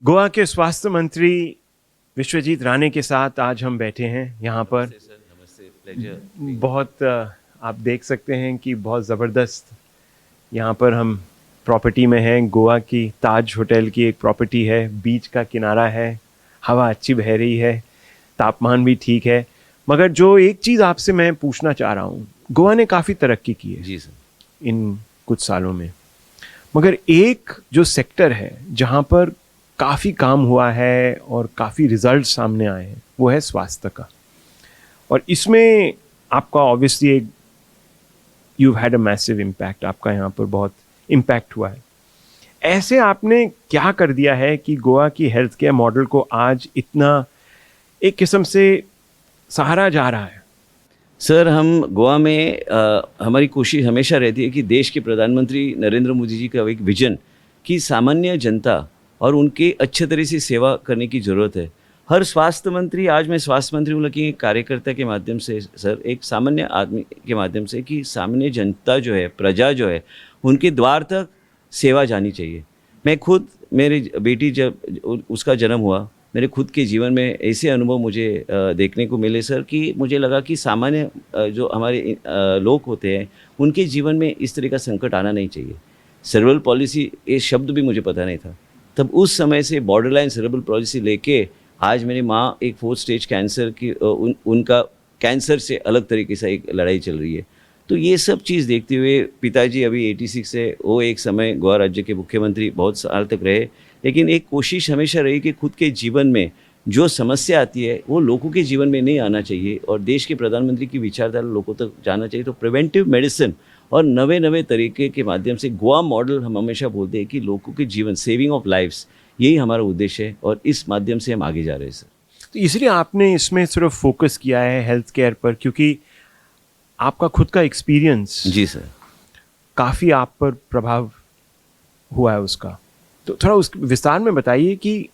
गोवा के स्वास्थ्य मंत्री विश्वजीत राणे के साथ आज हम बैठे हैं यहाँ पर। नमस्ते, प्लेजर। बहुत आप देख सकते हैं कि बहुत ज़बरदस्त यहाँ पर हम प्रॉपर्टी में हैं। गोवा की ताज होटल की एक प्रॉपर्टी है, बीच का किनारा है, हवा अच्छी बह रही है, तापमान भी ठीक है। मगर जो एक चीज़ आपसे मैं पूछना चाह रहा हूँ, गोवा ने काफ़ी तरक्की की है जी सर। इन कुछ सालों में, मगर एक जो सेक्टर है जहाँ पर काफ़ी काम हुआ है और काफ़ी रिजल्ट सामने आए हैं, वो है स्वास्थ्य का। और इसमें आपका ऑब्वियसली एक you had a massive impact, आपका यहाँ पर बहुत इम्पैक्ट हुआ है। ऐसे आपने क्या कर दिया है कि गोवा की हेल्थ केयर मॉडल को आज इतना एक किस्म से सहारा जा रहा है? सर, हम गोवा में हमारी कोशिश हमेशा रहती है कि देश के प्रधानमंत्री नरेंद्र मोदी जी का एक विजन कि सामान्य जनता और उनके अच्छे तरह से सेवा करने की ज़रूरत है। हर स्वास्थ्य मंत्री, आज मैं स्वास्थ्य मंत्री हूँ लेकिन एक कार्यकर्ता के माध्यम से सर, एक सामान्य आदमी के माध्यम से कि सामान्य जनता जो है, प्रजा जो है, उनके द्वार तक सेवा जानी चाहिए। मैं खुद, मेरी बेटी जब उसका जन्म हुआ, मेरे खुद के जीवन में ऐसे अनुभव मुझे देखने को मिले सर कि मुझे लगा कि सामान्य जो हमारे लोग होते हैं उनके जीवन में इस तरह का संकट आना नहीं चाहिए। सेरेब्रल पॉलिसी ये शब्द भी मुझे पता नहीं था। तब उस समय से बॉर्डरलाइन सेरेब्रल पॉलिसी लेके आज मेरी माँ एक 4th स्टेज कैंसर की उनका कैंसर से अलग तरीके से एक लड़ाई चल रही है। तो ये सब चीज़ देखते हुए पिताजी अभी 86 है, वो एक समय गोवा राज्य के मुख्यमंत्री बहुत साल तक रहे, लेकिन एक कोशिश हमेशा रही कि खुद के जीवन में जो समस्या आती है वो लोगों के जीवन में नहीं आना चाहिए और देश के प्रधानमंत्री की विचारधारा लोगों तक जाना चाहिए। तो प्रिवेंटिव मेडिसिन और नवे नवे तरीके के माध्यम से गोवा मॉडल हम हमेशा बोलते हैं कि लोगों के जीवन, सेविंग ऑफ लाइफ्स, यही हमारा उद्देश्य है और इस माध्यम से हम आगे जा रहे हैं सर। तो इसलिए आपने इसमें सिर्फ फोकस किया है हेल्थ केयर पर, क्योंकि आपका खुद का एक्सपीरियंस जी सर, काफ़ी आप पर प्रभाव हुआ है उसका। तो थोड़ा उस विस्तार में बताइए कि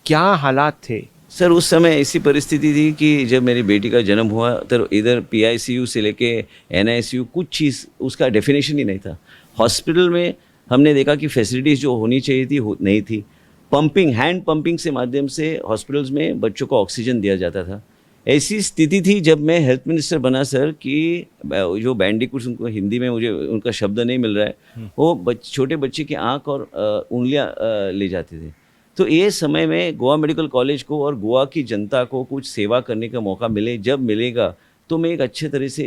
क्या हालात थे? सर उस समय ऐसी परिस्थिति थी कि जब मेरी बेटी का जन्म हुआ तो इधर PICU से लेके NICU कुछ चीज़ उसका डेफिनेशन ही नहीं था। हॉस्पिटल में हमने देखा कि फैसिलिटीज़ जो होनी चाहिए थी नहीं थी। पंपिंग, हैंड पंपिंग से माध्यम से हॉस्पिटल्स में बच्चों को ऑक्सीजन दिया जाता था। ऐसी स्थिति थी जब मैं हेल्थ मिनिस्टर बना सर कि जो बैंडिकूट्स, उनको हिंदी में मुझे उनका शब्द नहीं मिल रहा है, वो छोटे बच्चे की आँख और उंगलियाँ ले जाते थे। तो ये समय में गोवा मेडिकल कॉलेज को और गोवा की जनता को कुछ सेवा करने का मौका मिले, जब मिलेगा तो मैं एक अच्छे तरह से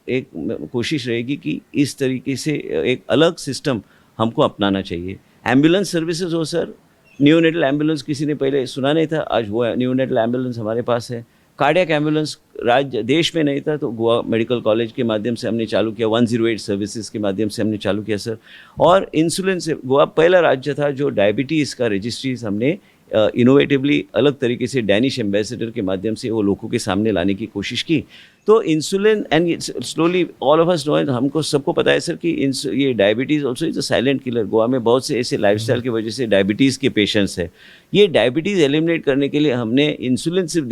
एक कोशिश रहेगी कि इस तरीके से एक अलग सिस्टम हमको अपनाना चाहिए। एम्बुलेंस सर्विसेज हो सर, न्यूनेटल एम्बुलेंस किसी ने पहले सुना नहीं था, आज वो न्यूनेटल एम्बुलेंस हमारे पास है। कार्डियक एम्बुलेंस राज्य देश में नहीं था, तो गोवा मेडिकल कॉलेज के माध्यम से हमने चालू किया, 108 सर्विसेज के माध्यम से हमने चालू किया सर। और इंसुलिन से गोवा पहला राज्य था जो डायबिटीज़ का रजिस्ट्रीज हमने इनोवेटिवली अलग तरीके से डैनिश एम्बेसडर के माध्यम से वो लोगों के सामने लाने की कोशिश की। तो insulin and slowly all of us know, हमको सबको पता है सर कि ये diabetes also is a silent killer. Goa में बहुत से ऐसे लाइफस्टाइल की वजह से डायबिटीज़ के पेशेंट्स हैं। ये डायबिटीज़ एलिमिनेट करने के लिए हमने इंसुलिन सिर्फ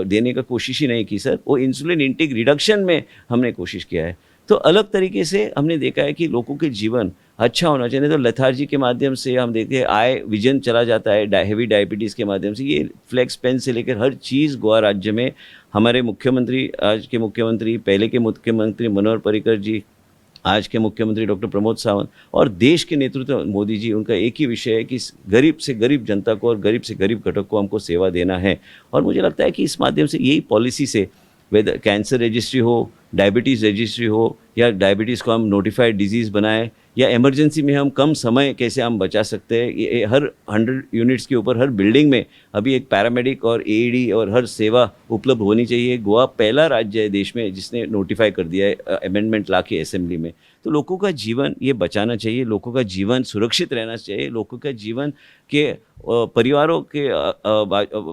देने का कोशिश ही नहीं की सर, वो इंसुलिन इंटेक रिडक्शन में हमने कोशिश किया है। तो अलग तरीके से हमने देखा है कि लोगों के जीवन अच्छा होना चाहिए। तो लेथार्जी के माध्यम से हम देखते हैं आय विजन चला जाता है, हेवी डायबिटीज़ के माध्यम से ये फ्लेक्स पेन से लेकर हर चीज़ गोवा राज्य में हमारे मुख्यमंत्री, आज के मुख्यमंत्री, पहले के मुख्यमंत्री मनोहर पर्रिकर जी, आज के मुख्यमंत्री डॉक्टर प्रमोद सावंत और देश के नेतृत्व मोदी जी, उनका एक ही विषय है कि गरीब से गरीब जनता को और गरीब से गरीब घटक को हमको सेवा देना है। और मुझे लगता है कि इस माध्यम से यही पॉलिसी से वेदर कैंसर रजिस्ट्री हो, डायबिटीज़ रजिस्ट्री हो, या डायबिटीज़ को हम नोटिफाइड डिजीज़ बनाएं, या इमरजेंसी में हम कम समय कैसे हम बचा सकते हैं। ये हर 100 यूनिट्स के ऊपर हर बिल्डिंग में अभी एक पैरामेडिक और AED और हर सेवा उपलब्ध होनी चाहिए। गोवा पहला राज्य है देश में जिसने नोटिफाई कर दिया है अमेंडमेंट ला के असेंबली में। तो लोगों का जीवन ये बचाना चाहिए, लोगों का जीवन सुरक्षित रहना चाहिए, लोगों का जीवन के परिवारों के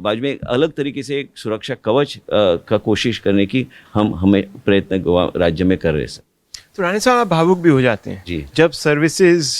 बाजू में अलग तरीके से एक सुरक्षा कवच का कोशिश करने की हमें प्रयत्न गोवा राज्य में कर रहे हैं सर। तो राणे साहब, आप भावुक भी हो जाते हैं जी। जब सर्विसेज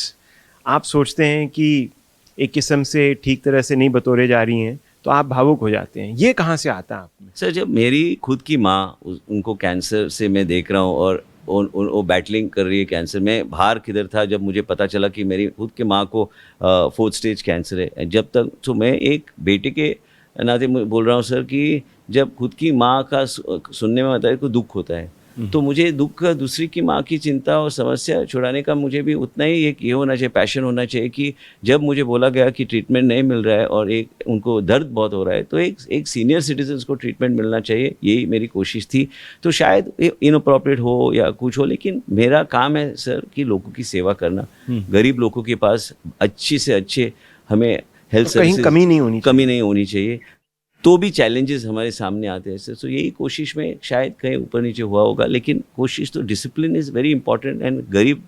आप सोचते हैं कि एक किस्म से ठीक तरह से नहीं बतौरे जा रही हैं, तो आप भावुक हो जाते हैं। ये कहाँ से आता है आप में? सर, जब मेरी खुद की माँ, उनको कैंसर से मैं देख रहा हूँ और वो बैटलिंग कर रही है कैंसर। मैं बाहर किधर था जब मुझे पता चला कि मेरी खुद के माँ को 4th स्टेज कैंसर है। जब तक तो मैं एक बेटे के नाते बोल रहा हूँ सर कि जब खुद की माँ का सुनने में आता है तो दुख होता है, तो मुझे दुख दूसरी की माँ की चिंता और समस्या छुड़ाने का मुझे भी उतना ही एक ये होना चाहिए, पैशन होना चाहिए कि जब मुझे बोला गया कि ट्रीटमेंट नहीं मिल रहा है और एक उनको दर्द बहुत हो रहा है, तो एक सीनियर सिटीजन्स को ट्रीटमेंट मिलना चाहिए, यही मेरी कोशिश थी। तो शायद इनअप्रोप्रिएट हो या कुछ हो, लेकिन मेरा काम है सर कि लोगों की सेवा करना, गरीब लोगों के पास अच्छी से अच्छे हमें हेल्थ सर्विसेज कमी नहीं होनी चाहिए। तो भी चैलेंजेस हमारे सामने आते हैं सर। तो यही कोशिश में शायद कहीं ऊपर नीचे हुआ होगा, लेकिन कोशिश तो discipline is very important. And गरीब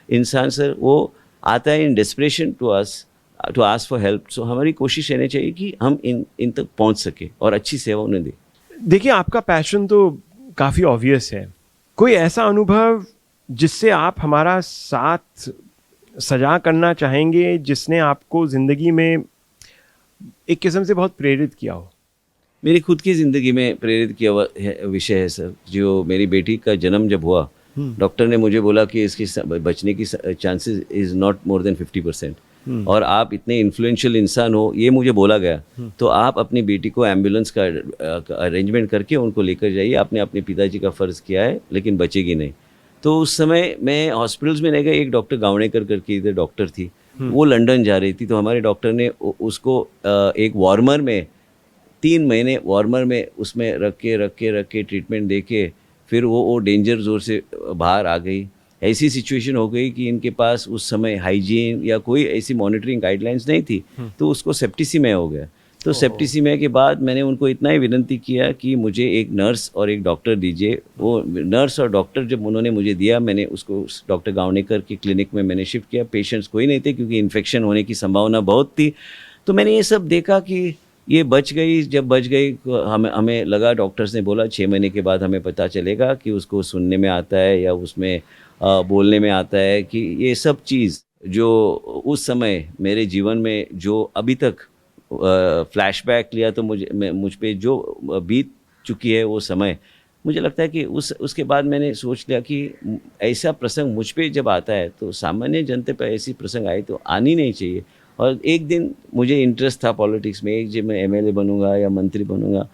इंसान सर वो आता है in desperation to ask for help. So हमारी कोशिश रहनी चाहिए कि हम इन तक पहुंच सके और अच्छी सेवा उन्हें दें। देखिए, आपका पैशन तो काफ़ी ऑब्वियस है। कोई ऐसा अनुभव जिससे आप हमारा साथ सजा करना चाहेंगे, जिसने आपको ज़िंदगी में एक किस्म से बहुत प्रेरित किया हो? मेरी खुद की ज़िंदगी में प्रेरित किया हुआ विषय है सर। जो मेरी बेटी का जन्म जब हुआ, डॉक्टर ने मुझे बोला कि इसकी बचने की chances is not more than 50%, और आप इतने इन्फ्लुएंशियल इंसान हो, ये मुझे बोला गया, तो आप अपनी बेटी को एम्बुलेंस का अरेंजमेंट करके उनको लेकर जाइए। आपने अपने पिताजी का फ़र्ज़ किया है, लेकिन बचेगी नहीं। तो उस समय मैं हॉस्पिटल्स में नहीं गया। एक डॉक्टर गावणेकर करके इधर डॉक्टर थी, वो लंदन जा रही थी, तो हमारे डॉक्टर ने उसको एक वार्मर में 3 महीने वार्मर में उसमें रख के ट्रीटमेंट दे के फिर वो डेंजर जोन से बाहर आ गई। ऐसी सिचुएशन हो गई कि इनके पास उस समय हाइजीन या कोई ऐसी मॉनिटरिंग गाइडलाइंस नहीं थी, तो उसको सेप्टिसीमिया हो गया। तो सेप्टिसीमिया के बाद मैंने उनको इतना ही विनती किया कि मुझे एक नर्स और एक डॉक्टर दीजिए। वो नर्स और डॉक्टर जब उन्होंने मुझे दिया, मैंने उसको डॉक्टर गावणेकर की क्लिनिक में मैंने शिफ्ट किया। पेशेंट्स कोई नहीं थे क्योंकि इन्फेक्शन होने की संभावना बहुत थी। तो मैंने ये सब देखा कि ये बच गई। जब बच गई हमें लगा, डॉक्टर्स ने बोला 6 महीने के बाद हमें पता चलेगा कि उसको सुनने में आता है या उसमें बोलने में आता है, कि ये सब चीज़ जो उस समय मेरे जीवन में जो अभी तक फ्लैशबैक लिया तो मुझ पे जो बीत चुकी है वो समय, मुझे लगता है कि उसके बाद मैंने सोच लिया कि ऐसा प्रसंग मुझ पे जब आता है तो सामान्य जनता पे ऐसी प्रसंग आए तो आनी नहीं चाहिए। और एक दिन मुझे इंटरेस्ट था पॉलिटिक्स में, एक जब मैं एमएलए बनूंगा या मंत्री बनूंगा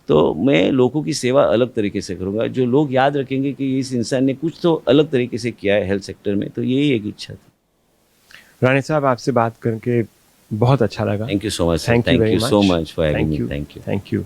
तो मैं लोगों की सेवा अलग तरीके से करूंगा, जो लोग याद रखेंगे कि इस इंसान ने कुछ तो अलग तरीके से किया है हेल्थ सेक्टर में। तो यही एक इच्छा थी। राणे साहब, आपसे बात करके बहुत अच्छा लगा। Thank you so much. Thank you so much for having me. Thank you. Thank you.